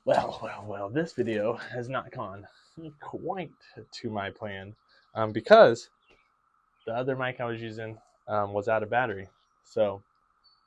Well, this video has not gone quite to my plan because the other mic I was using was out of battery. So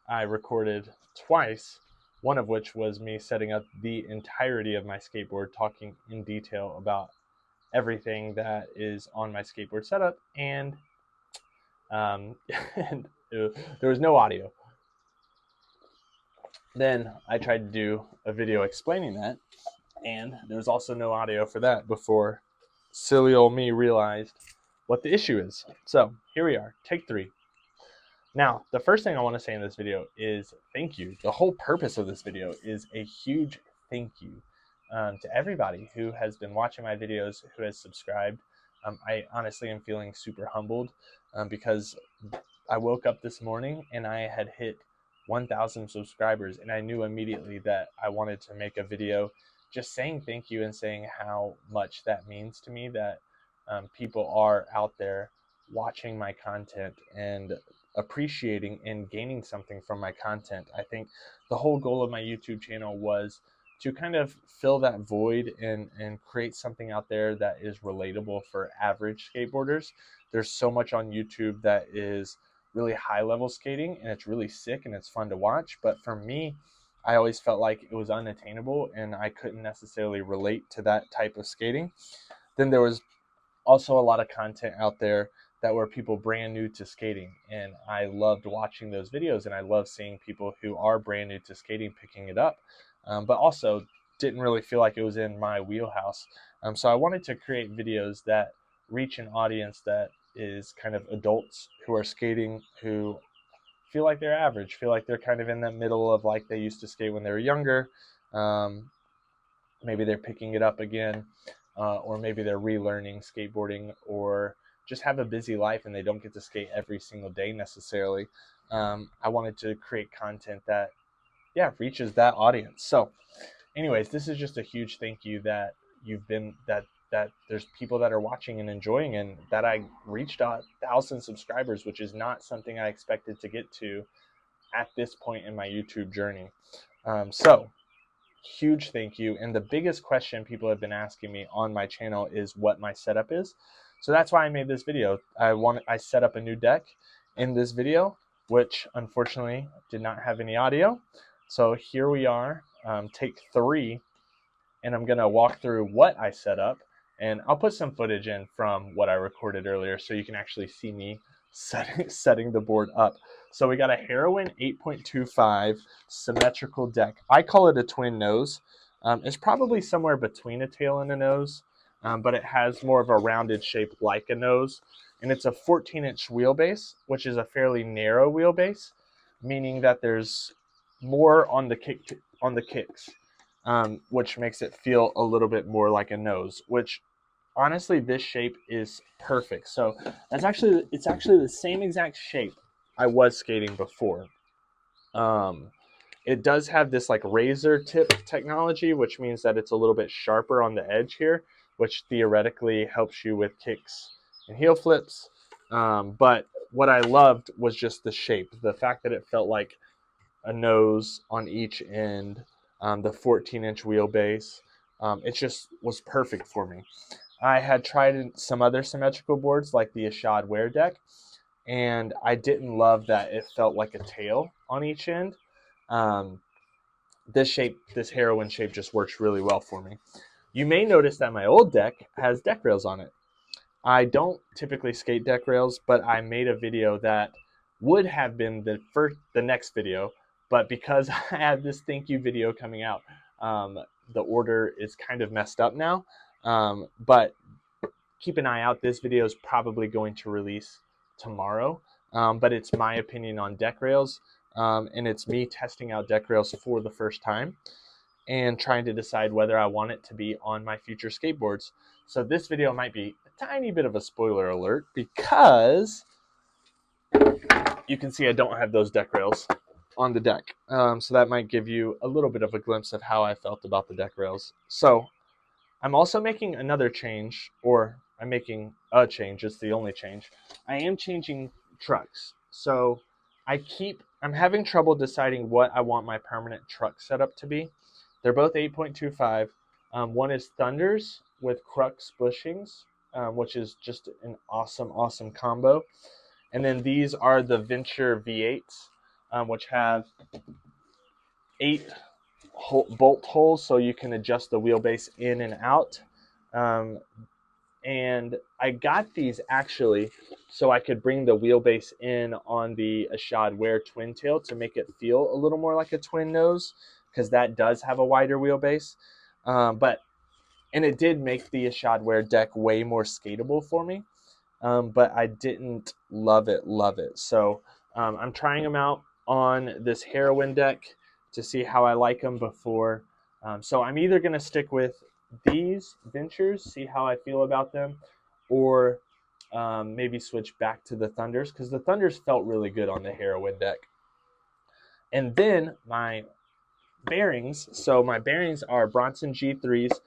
I recorded twice, one of which was me setting up the entirety of my skateboard, talking in detail about everything that is on my skateboard setup, and, and there was no audio. Then I tried to do a video explaining that, and there was also no audio for that before silly old me realized what the issue is. So here we are, take 3. Now, the first thing I want to say in this video is thank you. The whole purpose of this video is a huge thank you to everybody who has been watching my videos, who has subscribed. I honestly am feeling super humbled because I woke up this morning and I had hit 1,000 subscribers, and I knew immediately that I wanted to make a video just saying thank you and saying how much that means to me, that people are out there watching my content and appreciating and gaining something from my content. I think the whole goal of my YouTube channel was to kind of fill that void and create something out there that is relatable for average skateboarders. There's so much on YouTube that is really high level skating, and it's really sick and it's fun to watch, but for me, I always felt like it was unattainable and I couldn't necessarily relate to that type of skating. Then there was also a lot of content out there that were people brand new to skating, and I loved watching those videos, and I love seeing people who are brand new to skating picking it up, but also didn't really feel like it was in my wheelhouse. So I wanted to create videos that reach an audience that is kind of adults who are skating, who feel like they're average, feel like they're kind of in that middle of like they used to skate when they were younger. Maybe they're picking it up again, or maybe they're relearning skateboarding, or just have a busy life and they don't get to skate every single day necessarily. I wanted to create content that, reaches that audience. So anyways, this is just a huge thank you that you've been, that there's people that are watching and enjoying, and that I reached 1,000 subscribers, which is not something I expected to get to at this point in my YouTube journey. So huge thank you. And the biggest question people have been asking me on my channel is what my setup is. So that's why I made this video. I set up a new deck in this video, which unfortunately did not have any audio. So here we are, take 3, and I'm gonna walk through what I set up, and I'll put some footage in from what I recorded earlier so you can actually see me setting the board up. So we got a Heroin 8.25 symmetrical deck. I call it a twin nose. It's probably somewhere between a tail and a nose, but it has more of a rounded shape like a nose. And it's a 14-inch wheelbase, which is a fairly narrow wheelbase, meaning that there's more on the kicks, which makes it feel a little bit more like a nose, which honestly, this shape is perfect. So it's actually the same exact shape I was skating before. It does have this like razor tip technology, which means that it's a little bit sharper on the edge here, which theoretically helps you with kicks and heel flips. But what I loved was just the shape, the fact that it felt like a nose on each end, the 14-inch wheelbase. It just was perfect for me. I had tried some other symmetrical boards like the Ashad Wear deck, and I didn't love that it felt like a tail on each end. This Heroin shape just works really well for me. You may notice that my old deck has deck rails on it. I don't typically skate deck rails, but I made a video that would have been the next video, but because I have this thank you video coming out, the order is kind of messed up now. But keep an eye out. This video is probably going to release tomorrow, but it's my opinion on deck rails, and it's me testing out deck rails for the first time and trying to decide whether I want it to be on my future skateboards. So this video might be a tiny bit of a spoiler alert, because you can see I don't have those deck rails on the deck. So that might give you a little bit of a glimpse of how I felt about the deck rails. So I'm also making another change, or I'm making a change. It's the only change. I am changing trucks. So I'm having trouble deciding what I want my permanent truck setup to be. They're both 8.25. One is Thunders with Crux bushings, which is just an awesome combo. And then these are the Venture V8s, which have 8 bolt holes so you can adjust the wheelbase in and out. And I got these actually so I could bring the wheelbase in on the Ashad Wear Twin Tail to make it feel a little more like a twin nose, because that does have a wider wheelbase. And it did make the Ashad Wear deck way more skatable for me, but I didn't love it. So I'm trying them out on this Heroin deck to see how I like them before. So I'm either going to stick with these Ventures, see how I feel about them, or maybe switch back to the Thunders, because the Thunders felt really good on the Heroin deck. And then my bearings. So my bearings are Bronson G3s.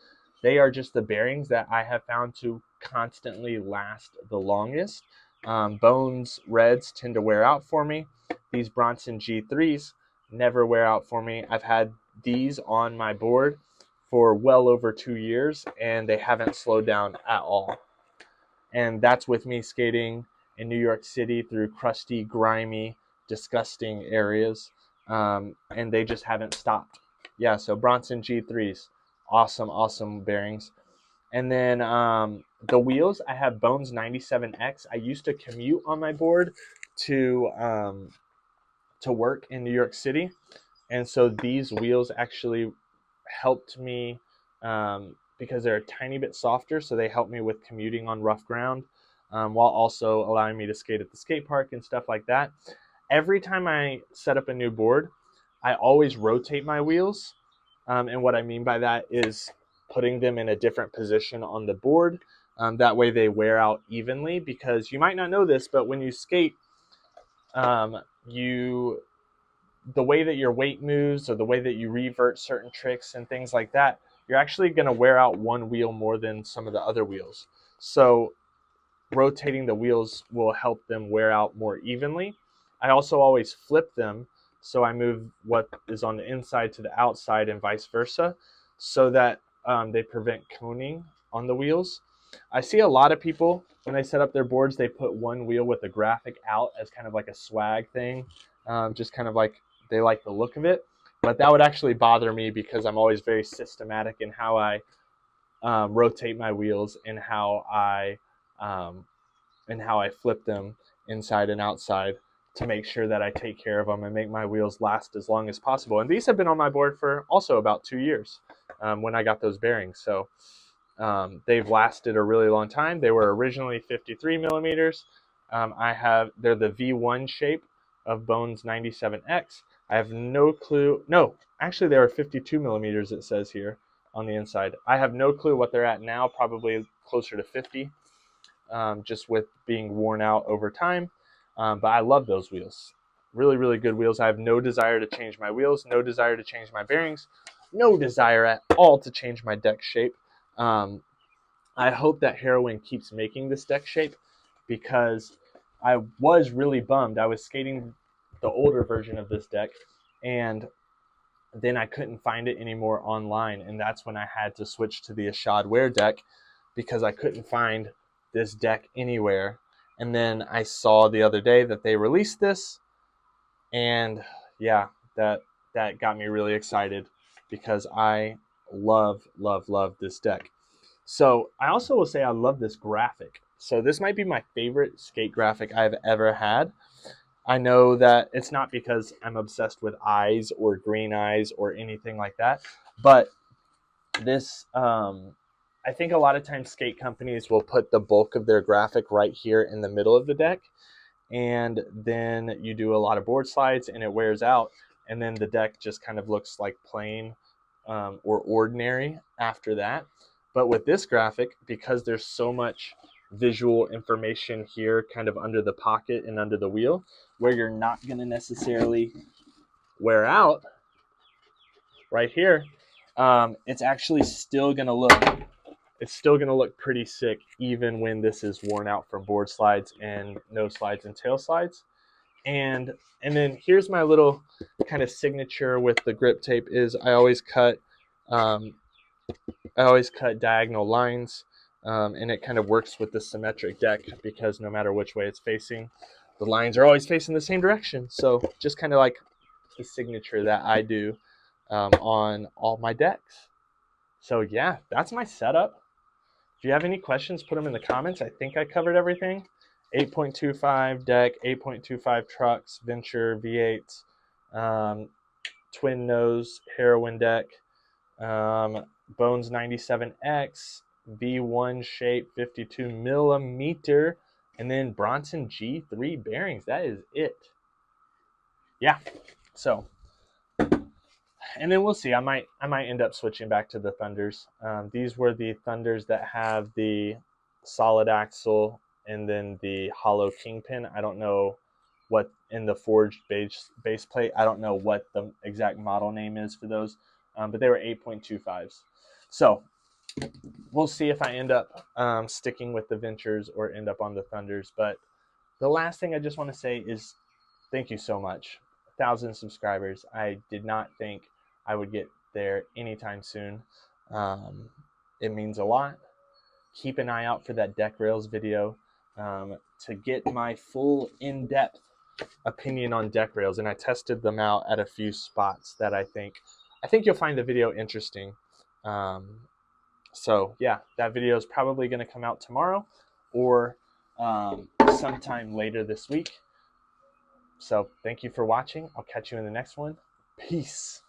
They are just the bearings that I have found to constantly last the longest. Bones Reds tend to wear out for me. These Bronson G3s never wear out for me. I've had these on my board for well over 2 years, and they haven't slowed down at all. And that's with me skating in New York City through crusty, grimy, disgusting areas, and they just haven't stopped. Yeah, so Bronson G3s, awesome bearings. And then the wheels, I have Bones 97X. I used to commute on my board to work in New York City, and so these wheels actually helped me because they're a tiny bit softer, so they help me with commuting on rough ground, while also allowing me to skate at the skate park and stuff like that. Every time I set up a new board, I always rotate my wheels, and what I mean by that is putting them in a different position on the board. That way they wear out evenly, because you might not know this, but when you skate, the way that your weight moves or the way that you revert certain tricks and things like that, you're actually going to wear out one wheel more than some of the other wheels. So rotating the wheels will help them wear out more evenly. I also always flip them, so I move what is on the inside to the outside and vice versa, so that they prevent coning on the wheels. I see a lot of people, when they set up their boards, they put one wheel with the graphic out as kind of like a swag thing, just kind of like they like the look of it. But that would actually bother me, because I'm always very systematic in how I rotate my wheels and how I flip them inside and outside to make sure that I take care of them and make my wheels last as long as possible. And these have been on my board for also about 2 years when I got those bearings. So they've lasted a really long time. They were originally 53 millimeters. They're the V1 shape of Bones 97X. I have no clue. No, actually they were 52 millimeters, it says here on the inside. I have no clue what they're at now, probably closer to 50, just with being worn out over time. But I love those wheels. Really good wheels. I have no desire to change my wheels, no desire to change my bearings, no desire at all to change my deck shape. I hope that Heroin keeps making this deck shape, because I was really bummed. I was skating the older version of this deck, and then I couldn't find it anymore online, and that's when I had to switch to the Ashad Wear deck, because I couldn't find this deck anywhere. And then I saw the other day that they released this, and yeah, that got me really excited, because I love this deck. So I also will say I love this graphic. So this might be my favorite skate graphic I've ever had. I know that it's not because I'm obsessed with eyes or green eyes or anything like that, but this, I think a lot of times skate companies will put the bulk of their graphic right here in the middle of the deck, and then you do a lot of board slides and it wears out, and then the deck just kind of looks like plain or ordinary after that. But with this graphic, because there's so much visual information here kind of under the pocket and under the wheel, where you're not going to necessarily wear out right here, it's actually still going to look pretty sick, even when this is worn out from board slides and nose slides and tail slides. And then here's my little kind of signature with the grip tape is I always cut I always cut diagonal lines, and it kind of works with the symmetric deck because no matter which way it's facing, the lines are always facing the same direction. So just kind of like the signature that I do on all my decks. So yeah, that's my setup. If you have any questions, put them in the comments. I think I covered everything. 8.25 deck, 8.25 trucks, Venture V8s, twin nose Heroin deck, Bones 97X, V1 shape 52 millimeter, and then Bronson G3 bearings. That is it. Yeah. So, and then we'll see. I might end up switching back to the Thunders. These were the Thunders that have the solid axle and then the hollow kingpin. I don't know what in the forged base plate. I don't know what the exact model name is for those, but they were 8.25s. So we'll see if I end up sticking with the Ventures or end up on the Thunders. But the last thing I just want to say is thank you so much. 1,000 subscribers. I did not think I would get there anytime soon. It means a lot. Keep an eye out for that deck rails video to get my full in-depth opinion on deck rails, and I tested them out at a few spots that I think you'll find the video interesting. So yeah, that video is probably going to come out tomorrow or sometime later this week. So thank you for watching. I'll catch you in the next one. Peace.